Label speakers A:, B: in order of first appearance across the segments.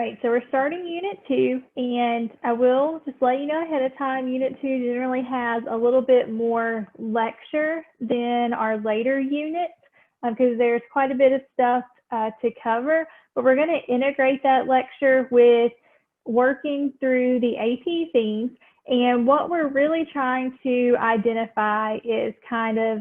A: right, so we're starting Unit 2, and I will just let you know ahead of time, Unit 2 generally has a little bit more lecture than our later units because there's quite a bit of stuff to cover, but we're going to integrate that lecture with working through the AP themes. And what we're really trying to identify is kind of,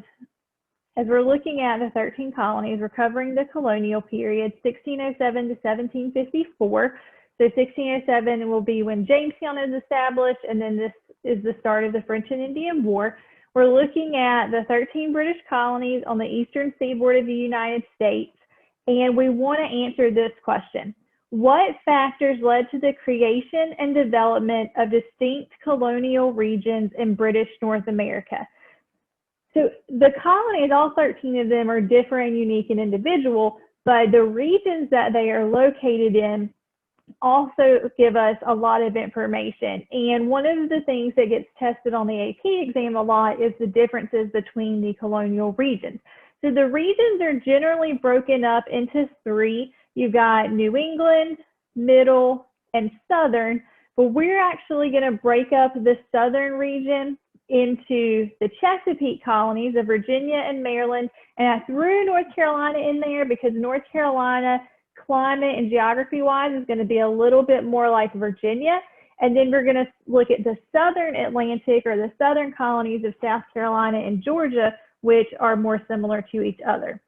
A: as we're looking at the 13 colonies, we're covering the colonial period, 1607 to 1754. So 1607 will be when Jamestown is established, and then this is the start of the French and Indian War. We're looking at the 13 British colonies on the eastern seaboard of the United States, and we want to answer this question. What factors led to the creation and development of distinct colonial regions in British North America? So the colonies, all 13 of them, are different and unique and individual, but the regions that they are located in also give us a lot of information. And one of the things that gets tested on the AP exam a lot is the differences between the colonial regions. So the regions are generally broken up into three. You've got New England, Middle, and Southern, but we're actually going to break up the Southern region into the Chesapeake colonies of Virginia and Maryland, and I threw North Carolina in there because North Carolina, climate and geography-wise, is going to be a little bit more like Virginia. And then we're going to look at the Southern Atlantic, or the Southern colonies of South Carolina and Georgia, which are more similar to each other.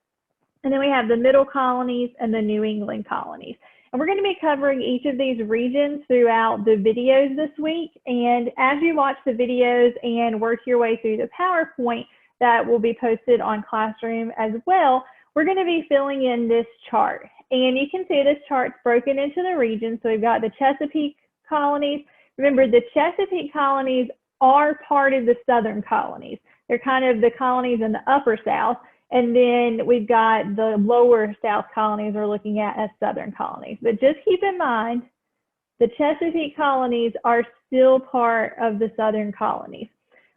A: And then we have the Middle colonies and the New England colonies. And we're going to be covering each of these regions throughout the videos this week. And as you watch the videos and work your way through the PowerPoint that will be posted on Classroom as well, we're going to be filling in this chart. And you can see this chart's broken into the regions. So we've got the Chesapeake colonies. Remember, the Chesapeake colonies are part of the Southern colonies. They're kind of the colonies in the upper South. And then we've got the lower South colonies we're looking at as Southern colonies. But just keep in mind, the Chesapeake colonies are still part of the Southern colonies.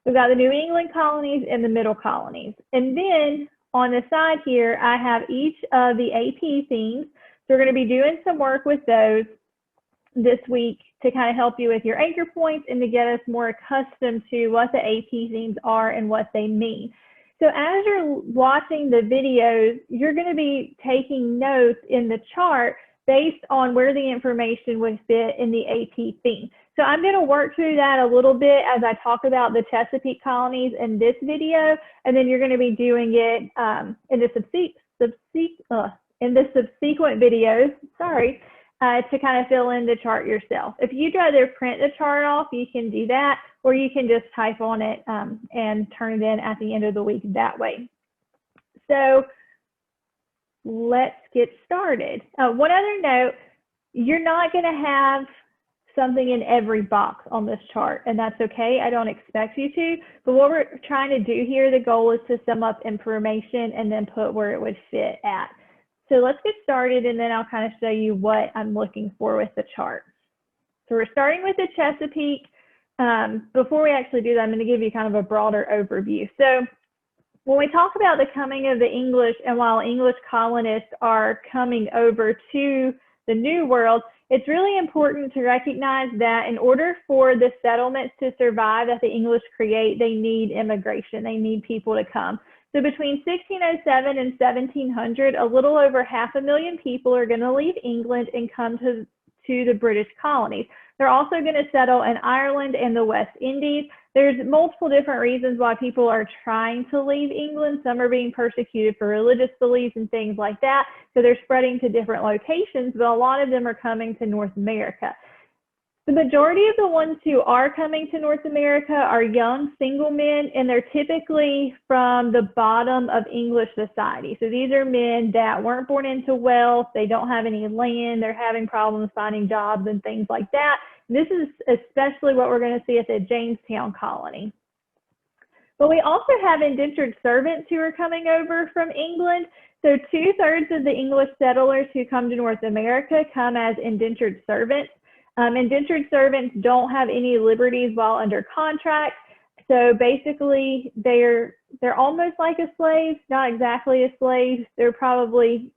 A: We've got the New England colonies and the Middle colonies. And then on the side here, I have each of the AP themes. So we're going to be doing some work with those this week to kind of help you with your anchor points and to get us more accustomed to what the AP themes are and what they mean. So as you're watching the videos, you're going to be taking notes in the chart based on where the information would fit in the AP theme. So I'm going to work through that a little bit as I talk about the Chesapeake colonies in this video, and then you're going to be doing it in the subsequent videos, to kind of fill in the chart yourself. If you'd rather print the chart off, you can do that, or you can just type on it and turn it in at the end of the week that way. So let's get started. One other note, you're not going to have something in every box on this chart, and that's okay. I don't expect you to, but what we're trying to do here, the goal is to sum up information and then put where it would fit at. So let's get started, and then I'll kind of show you what I'm looking for with the chart. So we're starting with the Chesapeake. Before we actually do that, I'm going to give you kind of a broader overview. So when we talk about the coming of the English, and while English colonists are coming over to the New World, it's really important to recognize that in order for the settlements to survive that the English create, they need immigration. They need people to come. So between 1607 and 1700, a little over 500,000 people are going to leave England and come to the British colonies. They're also going to settle in Ireland and the West Indies. There's multiple different reasons why people are trying to leave England. Some are being persecuted for religious beliefs and things like that. So they're spreading to different locations, but a lot of them are coming to North America. The majority of the ones who are coming to North America are young single men, and they're typically from the bottom of English society. So these are men that weren't born into wealth, they don't have any land, they're having problems finding jobs and things like that. This is especially what we're going to see at the Jamestown colony. But we also have indentured servants who are coming over from England. So 2/3 of the English settlers who come to North America come as indentured servants. Indentured servants don't have any liberties while under contract. So basically they're almost like a slave, not exactly a slave. They're probably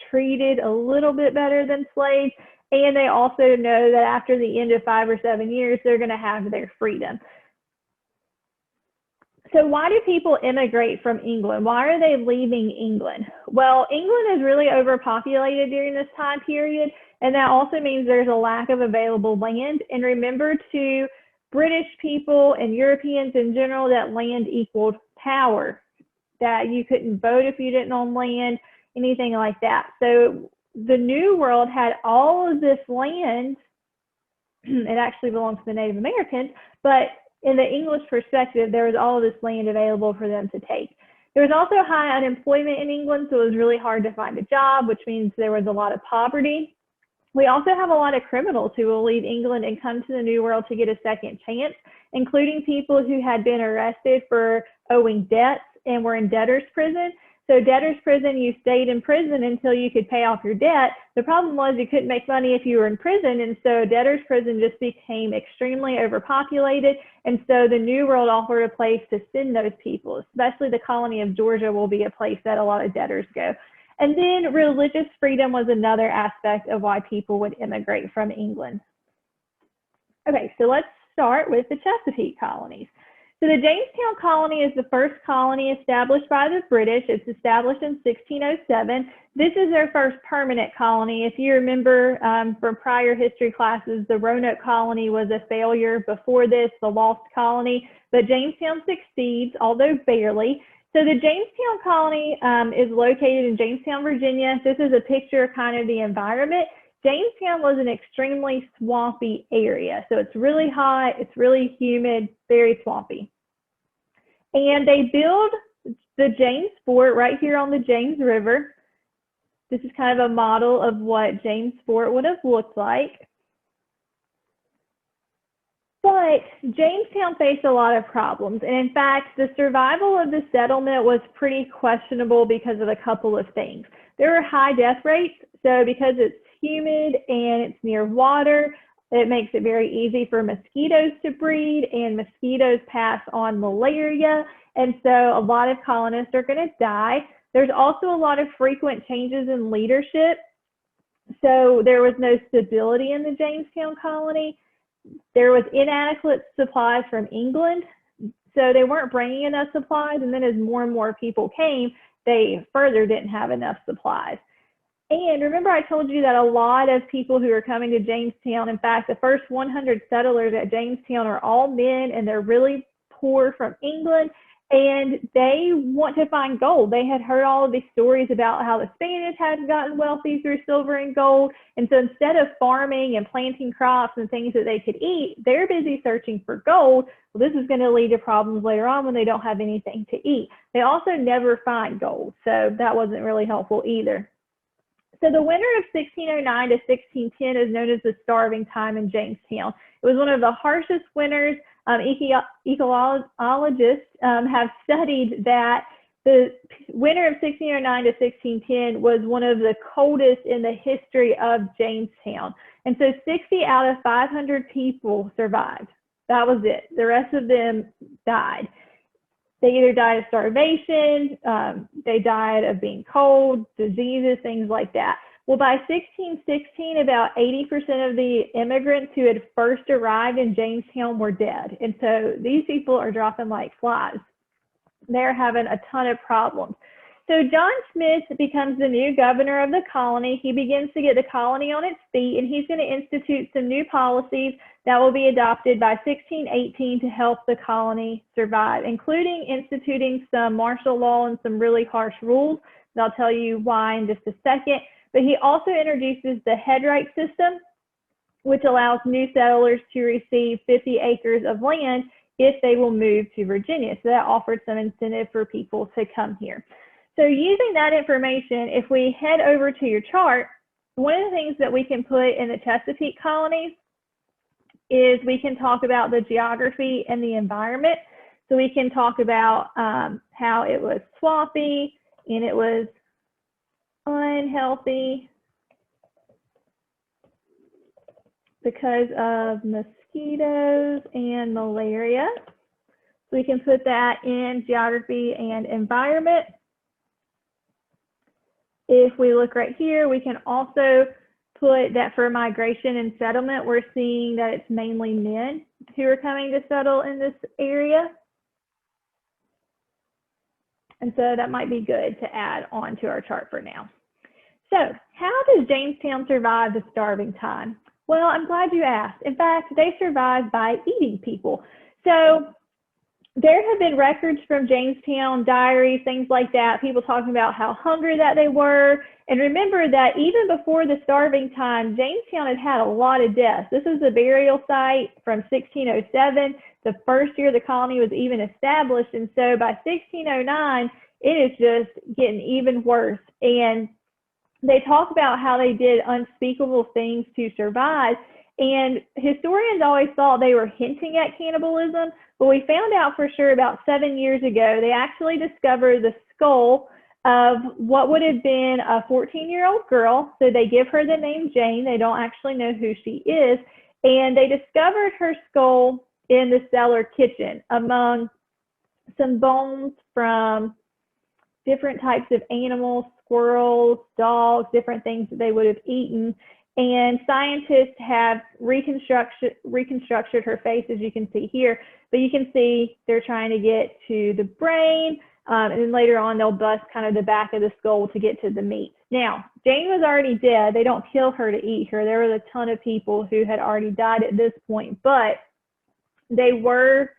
A: treated a little bit better than slaves. And they also know that after the end of 5 or 7 years, they're going to have their freedom. So why do people immigrate from England? Why are they leaving England? Well, England is really overpopulated during this time period, and that also means there's a lack of available land. And remember, to British people and Europeans in general, that land equaled power, that you couldn't vote if you didn't own land, anything like that. So the New World had all of this land. It actually belonged to the Native Americans, but in the English perspective, there was all of this land available for them to take. There was also high unemployment in England, so it was really hard to find a job, which means there was a lot of poverty. We also have a lot of criminals who will leave England and come to the New World to get a second chance, including people who had been arrested for owing debts and were in debtor's prison. So debtor's prison, you stayed in prison until you could pay off your debt. The problem was you couldn't make money if you were in prison, and so debtor's prison just became extremely overpopulated. And so the New World offered a place to send those people, especially the colony of Georgia will be a place that a lot of debtors go. And then religious freedom was another aspect of why people would immigrate from England. Okay, so let's start with the Chesapeake colonies. So the Jamestown colony is the first colony established by the British. It's established in 1607. This is their first permanent colony. If you remember from prior history classes, the Roanoke colony was a failure before this, the lost colony, but Jamestown succeeds, although barely. So the Jamestown colony is located in Jamestown, Virginia. This is a picture of kind of the environment. Jamestown was an extremely swampy area. So it's really hot, it's really humid, very swampy. And they build the James Fort right here on the James River. This is kind of a model of what James Fort would have looked like. But Jamestown faced a lot of problems. And in fact, the survival of the settlement was pretty questionable because of a couple of things. There were high death rates. So because it's humid and it's near water, it makes it very easy for mosquitoes to breed, and mosquitoes pass on malaria. And so a lot of colonists are going to die. There's also a lot of frequent changes in leadership. So there was no stability in the Jamestown colony. There was inadequate supplies from England. So they weren't bringing enough supplies. And then as more and more people came, they further didn't have enough supplies. And remember, I told you that a lot of people who are coming to Jamestown, in fact, the first 100 settlers at Jamestown are all men, and they're really poor from England, and they want to find gold. They had heard all of these stories about how the Spanish had gotten wealthy through silver and gold. And so instead of farming and planting crops and things that they could eat, they're busy searching for gold. Well, this is going to lead to problems later on when they don't have anything to eat. They also never find gold, so that wasn't really helpful either. So the winter of 1609 to 1610 is known as the starving time in Jamestown. It was one of the harshest winters. Ecologists have studied that the winter of 1609 to 1610 was one of the coldest in the history of Jamestown. And so 60 out of 500 people survived. That was it. The rest of them died. They either died of starvation, they died of being cold, diseases, things like that. Well, by 1616, about 80% of the immigrants who had first arrived in Jamestown were dead. And so these people are dropping like flies. They're having a ton of problems. So John Smith becomes the new governor of the colony. He begins to get the colony on its feet, and he's going to institute some new policies that will be adopted by 1618 to help the colony survive, including instituting some martial law and some really harsh rules. And I'll tell you why in just a second. But he also introduces the headright system, which allows new settlers to receive 50 acres of land if they will move to Virginia. So that offered some incentive for people to come here. So using that information, if we head over to your chart, one of the things that we can put in the Chesapeake colonies is we can talk about the geography and the environment. So we can talk about how it was swampy and it was unhealthy because of mosquitoes and malaria. So we can put that in geography and environment. If we look right here, we can also put that for migration and settlement, we're seeing that it's mainly men who are coming to settle in this area. And so that might be good to add on to our chart for now. So how does Jamestown survive the starving time? Well, I'm glad you asked. In fact, they survive by eating people. So there have been records from Jamestown, diaries, things like that, people talking about how hungry that they were. And remember that even before the starving time, Jamestown had had a lot of deaths. This is a burial site from 1607, the first year the colony was even established. And so by 1609, it is just getting even worse. And they talk about how they did unspeakable things to survive. And historians always thought they were hinting at cannibalism, but we found out for sure about 7 years ago, they actually discovered the skull of what would have been a 14-year-old girl. So they give her the name Jane. They don't actually know who she is. And they discovered her skull in the cellar kitchen among some bones from different types of animals, squirrels, dogs, different things that they would have eaten. And scientists have reconstructed her face, as you can see here. But you can see they're trying to get to the brain, and then later on they'll bust kind of the back of the skull to get to the meat. Now, Jane was already dead. They don't kill her to eat her. There was a ton of people who had already died at this point, but they were,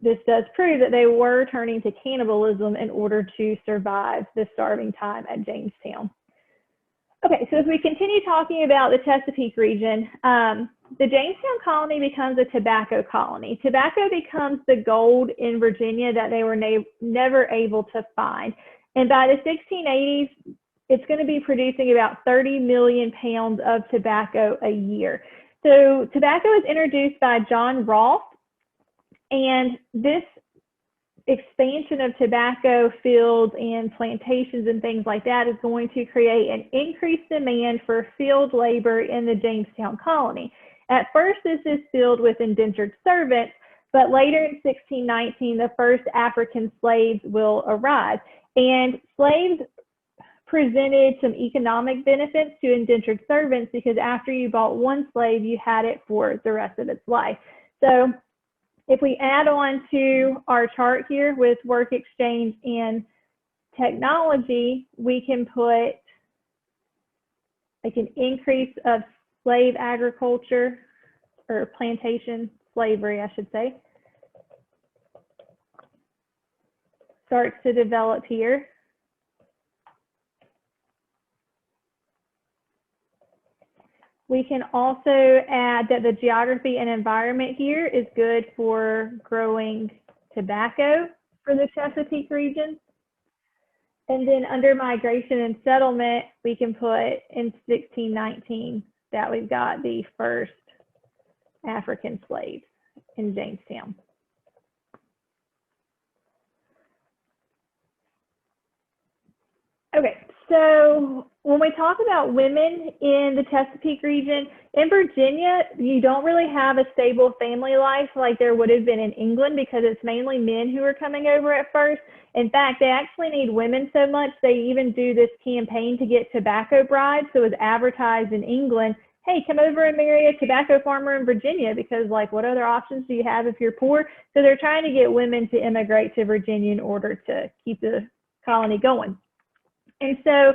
A: this does prove that they were turning to cannibalism in order to survive the starving time at Jamestown. Okay, so as we continue talking about the Chesapeake region, the Jamestown colony becomes a tobacco colony. Tobacco becomes the gold in Virginia that they were never able to find. And by the 1680s, it's going to be producing about 30 million pounds of tobacco a year. So tobacco is introduced by John Rolfe, and this expansion of tobacco fields and plantations and things like that is going to create an increased demand for field labor in the Jamestown colony. At first, this is filled with indentured servants, but later in 1619, the first African slaves will arrive. And slaves presented some economic benefits to indentured servants because after you bought one slave, you had it for the rest of its life. So if we add on to our chart here with work exchange and technology, we can put like an increase of slave agriculture or plantation slavery, I should say, starts to develop here. We can also add that the geography and environment here is good for growing tobacco for the Chesapeake region. And then under migration and settlement, we can put in 1619 that we've got the first African slaves in Jamestown. Okay, so when we talk about women in the Chesapeake region, in Virginia, you don't really have a stable family life like there would have been in England because it's mainly men who are coming over at first. In fact, they actually need women so much, they even do this campaign to get tobacco brides. So it's advertised in England, hey, come over and marry a tobacco farmer in Virginia because like what other options do you have if you're poor? So they're trying to get women to immigrate to Virginia in order to keep the colony going. And so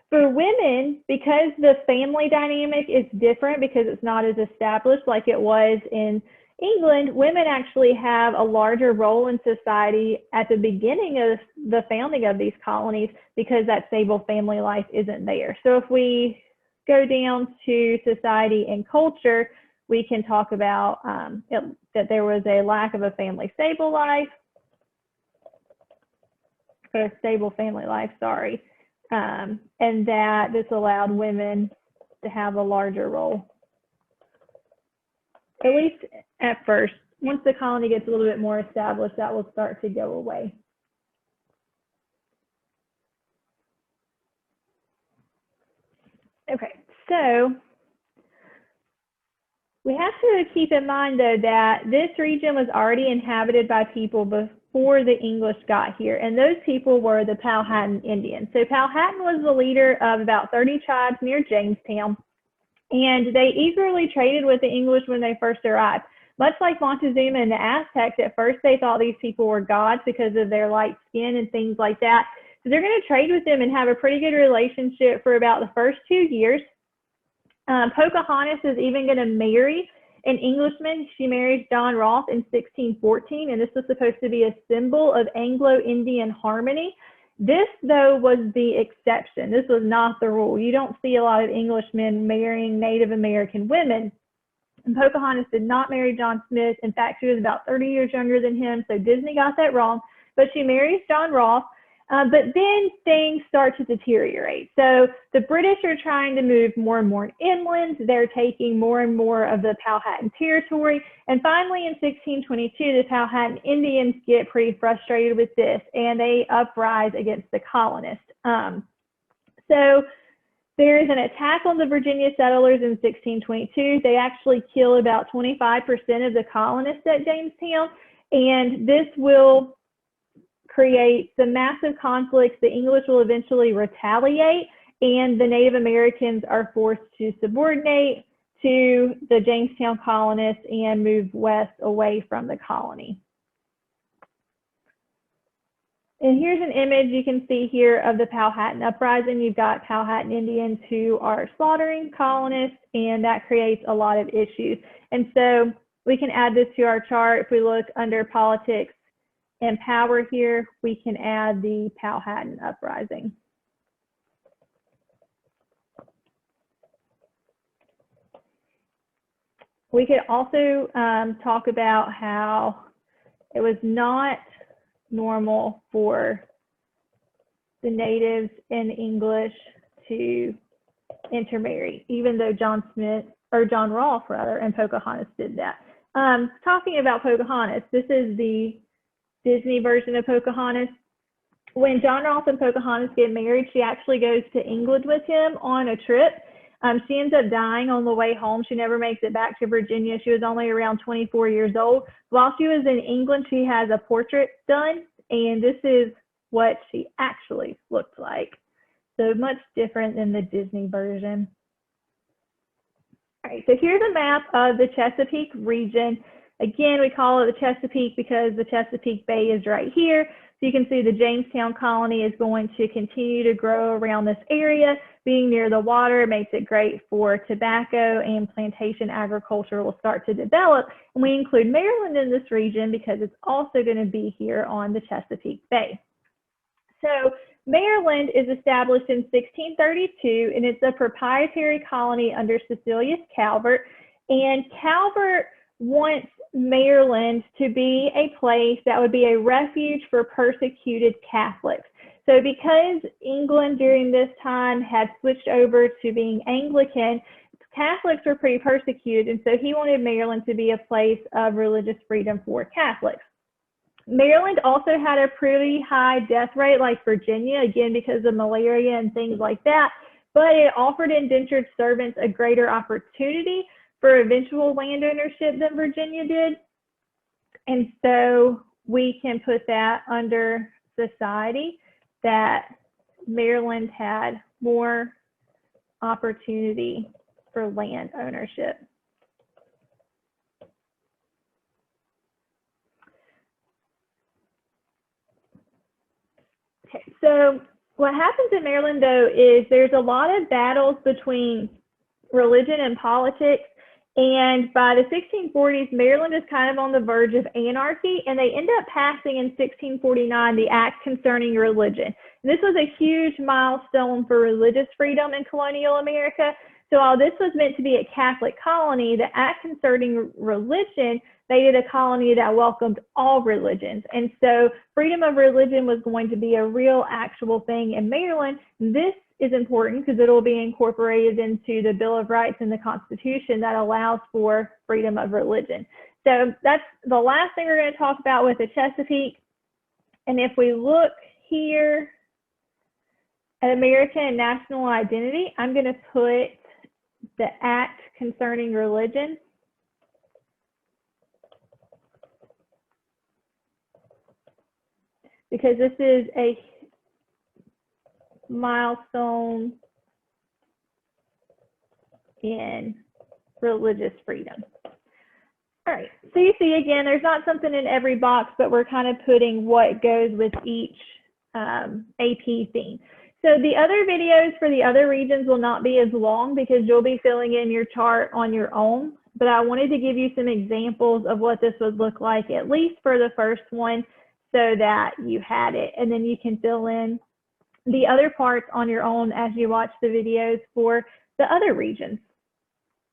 A: for women, because the family dynamic is different because it's not as established like it was in England, women actually have a larger role in society at the beginning of the founding of these colonies because that stable family life isn't there. So if we go down to society and culture, we can talk about that there was a lack of a family stable life, or a stable family life, sorry. And that this allowed women to have a larger role, at least at first. Once the colony gets a little bit more established, that will start to go away. Okay, so We have to keep in mind, though, that this region was already inhabited by people before the English got here, and those people were the Powhatan Indians. So Powhatan was the leader of about 30 tribes near Jamestown, and they eagerly traded with the English when they first arrived. Much like Montezuma and the Aztecs, at first they thought these people were gods because of their light skin and things like that. So they're going to trade with them and have a pretty good relationship for about the first 2 years. Pocahontas is even going to marry an Englishman. She marries John Rolfe in 1614, and this was supposed to be a symbol of Anglo-Indian harmony. This, though, was the exception. This was not the rule. You don't see a lot of Englishmen marrying Native American women. And Pocahontas did not marry John Smith. In fact, she was about 30 years younger than him, so Disney got that wrong. But she marries John Rolfe. But then things start to deteriorate. So the British are trying to move more and more inland. They're taking more and more of the Powhatan territory. And finally, in 1622, the Powhatan Indians get pretty frustrated with this, and they uprise against the colonists. So there is an attack on the Virginia settlers in 1622. They actually kill about 25% of the colonists at Jamestown, and this will create some massive conflicts. The English will eventually retaliate, and the Native Americans are forced to subordinate to the Jamestown colonists and move west away from the colony. And here's an image you can see here of the Powhatan uprising. You've got Powhatan Indians who are slaughtering colonists, and that creates a lot of issues. And so we can add this to our chart. If we look under politics and power here, we can add the Powhatan uprising. We could also talk about how it was not normal for the natives and English to intermarry, even though John Rolfe rather, and Pocahontas did that. Talking about Pocahontas, this is the Disney version of Pocahontas. When John Rolfe and Pocahontas get married, she actually goes to England with him on a trip. She ends up dying on the way home. She never makes it back to Virginia. She was only around 24 years old. While she was in England, she has a portrait done, and this is what she actually looked like. So much different than the Disney version. All right, so here's a map of the Chesapeake region. Again, we call it the Chesapeake because the Chesapeake Bay is right here. So you can see the Jamestown colony is going to continue to grow around this area. Being near the water makes it great for tobacco, and plantation agriculture will start to develop. And we include Maryland in this region because it's also going to be here on the Chesapeake Bay. So Maryland is established in 1632, and it's a proprietary colony under Cecilius Calvert. And Calvert wants Maryland to be a place that would be a refuge for persecuted Catholics. So because England during this time had switched over to being Anglican, Catholics were pretty persecuted, and so he wanted Maryland to be a place of religious freedom for Catholics. Maryland also had a pretty high death rate like Virginia, again because of malaria and things like that, but it offered indentured servants a greater opportunity for eventual land ownership than Virginia did. And so we can put that under society, that Maryland had more opportunity for land ownership. Okay, so what happens in Maryland, though, is there's a lot of battles between religion and politics. And by the 1640s, Maryland is kind of on the verge of anarchy, and they end up passing in 1649 the Act Concerning Religion. And this was a huge milestone for religious freedom in colonial America. So while this was meant to be a Catholic colony, the Act Concerning Religion made it a colony that welcomed all religions. And so freedom of religion was going to be a real actual thing in Maryland. This is important because it will be incorporated into the Bill of Rights and the Constitution that allows for freedom of religion. So that's the last thing we're going to talk about with the Chesapeake. And if we look here at American and national identity, I'm going to put the Act Concerning Religion. because this is a milestone in religious freedom. All right, so you see again, there's not something in every box, but we're kind of putting what goes with each AP theme. So the other videos for the other regions will not be as long because you'll be filling in your chart on your own, but I wanted to give you some examples of what this would look like, at least for the first one, so that you had it, and then you can fill in the other parts on your own as you watch the videos for the other regions.